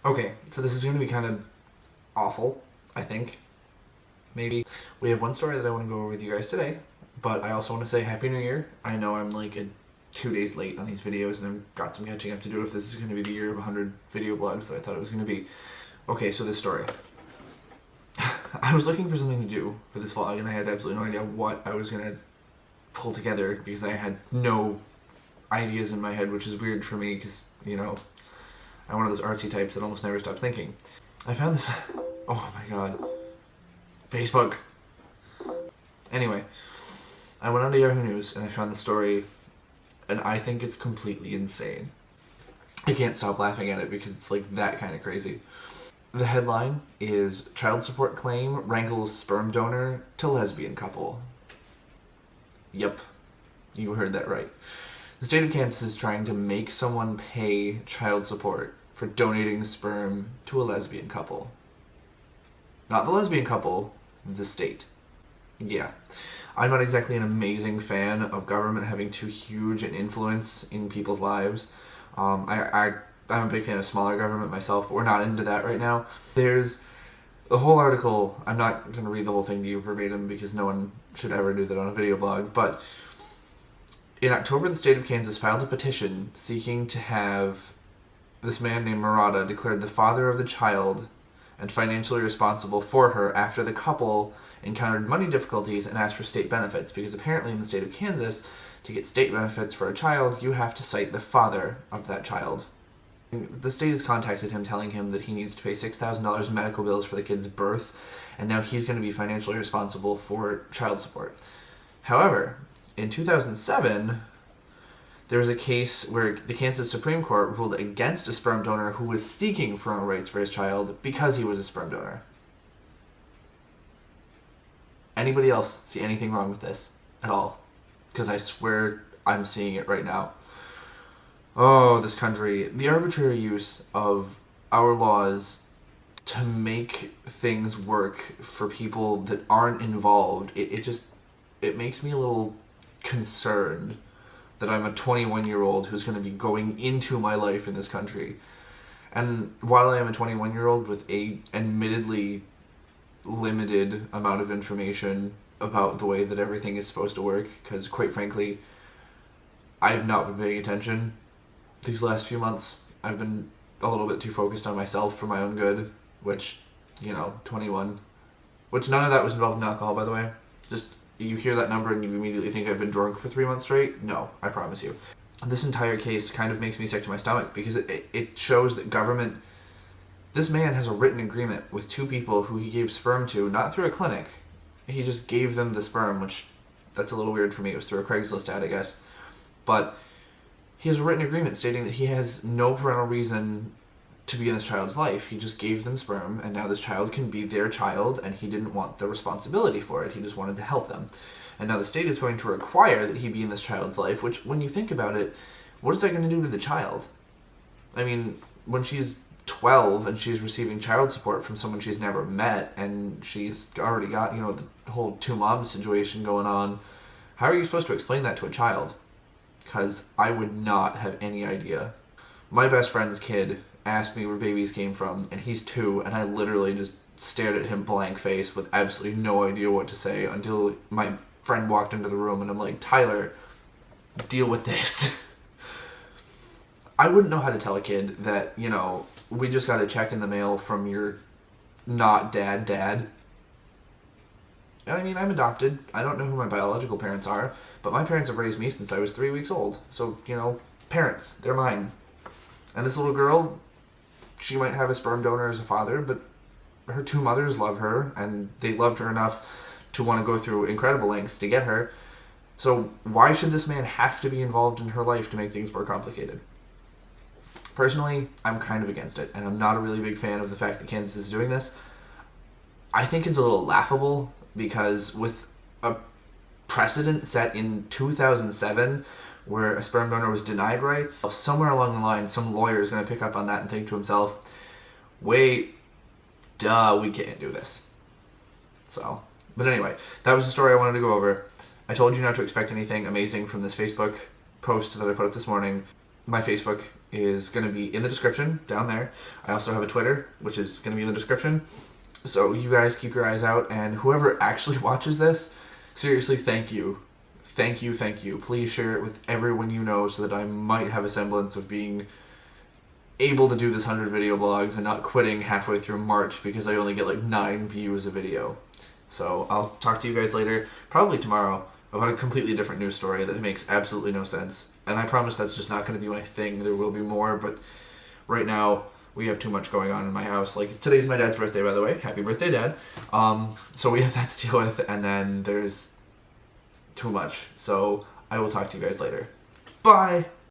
Okay, so this is going to be kind of awful, I think. Maybe. We have one story that I want to go over with you guys today, but I also want to say Happy New Year. I know I'm like 2 days late on these videos and I've got some catching up to do if this is going to be the year of 100 video blogs that I thought it was going to be. Okay, so this story. I was looking for something to do for this vlog and I had absolutely no idea what I was going to pull together because I had no ideas in my head, which is weird for me because, I'm one of those artsy types that almost never stop thinking. I found this... Oh my god. Facebook. Anyway, I went onto Yahoo News and I found the story, and I think it's completely insane. I can't stop laughing at it because it's like that kind of crazy. The headline is Child Support Claim Wrangles Sperm Donor to Lesbian Couple. Yep, you heard that right. The state of Kansas is trying to make someone pay child support for donating sperm to a lesbian couple. Not the lesbian couple, the state. Yeah. I'm not exactly an amazing fan of government having too huge an influence in people's lives. I'm a big fan of smaller government myself, but we're not into that right now. There's the whole article. I'm not going to read the whole thing to you verbatim because no one should ever do that on a video blog, but in October, the state of Kansas filed a petition seeking to have this man named Murata declared the father of the child and financially responsible for her after the couple encountered money difficulties and asked for state benefits, because apparently in the state of Kansas, to get state benefits for a child, you have to cite the father of that child. The state has contacted him telling him that he needs to pay $6,000 in medical bills for the kid's birth, and now he's going to be financially responsible for child support. However, in 2007, there was a case where the Kansas Supreme Court ruled against a sperm donor who was seeking parental rights for his child because he was a sperm donor. Anybody else see anything wrong with this at all? Because I swear I'm seeing it right now. Oh, this country. The arbitrary use of our laws to make things work for people that aren't involved, it makes me a little concerned that I'm a 21-year-old who's going to be going into my life in this country. And while I am a 21-year-old with a admittedly limited amount of information about the way that everything is supposed to work, because quite frankly, I have not been paying attention these last few months. I've been a little bit too focused on myself for my own good, which, 21. Which none of that was involved in alcohol, by the way. Just, you hear that number and you immediately think I've been drunk for 3 months straight? No, I promise you. This entire case kind of makes me sick to my stomach because it shows that government... This man has a written agreement with two people who he gave sperm to, not through a clinic. He just gave them the sperm, which, that's a little weird for me. It was through a Craigslist ad, I guess. But he has a written agreement stating that he has no parental reason to be in this child's life. He just gave them sperm, and now this child can be their child, and he didn't want the responsibility for it. He just wanted to help them. And now the state is going to require that he be in this child's life, which, when you think about it, what is that going to do to the child? I mean, when she's 12 and she's receiving child support from someone she's never met, and she's already got, the whole two moms situation going on, how are you supposed to explain that to a child? Because I would not have any idea. My best friend's kid asked me where babies came from, and he's 2, and I literally just stared at him blank face with absolutely no idea what to say until my friend walked into the room, and I'm like, Tyler, deal with this. I wouldn't know how to tell a kid that, we just got a check in the mail from your not dad. I mean, I'm adopted. I don't know who my biological parents are, but my parents have raised me since I was 3 weeks old. So, parents, they're mine. And this little girl, she might have a sperm donor as a father, but her 2 mothers love her, and they loved her enough to want to go through incredible lengths to get her. So why should this man have to be involved in her life to make things more complicated? Personally, I'm kind of against it, and I'm not a really big fan of the fact that Kansas is doing this. I think it's a little laughable, because with a precedent set in 2007 where a sperm donor was denied rights, somewhere along the line, some lawyer is going to pick up on that and think to himself, wait, duh, we can't do this. So, but anyway, that was the story I wanted to go over. I told you not to expect anything amazing from this Facebook post that I put up this morning. my Facebook is going to be in the description down there. I also have a Twitter, which is going to be in the description. So you guys keep your eyes out, and whoever actually watches this, seriously, thank you. Thank you, thank you. Please share it with everyone you know so that I might have a semblance of being able to do this 100 video blogs and not quitting halfway through March because I only get like 9 views a video. So I'll talk to you guys later, probably tomorrow, about a completely different news story that makes absolutely no sense. And I promise that's just not going to be my thing. There will be more, but right now we have too much going on in my house. Like, today's my dad's birthday, by the way. Happy birthday, Dad. So we have that to deal with, and then there's too much. So I will talk to you guys later. Bye!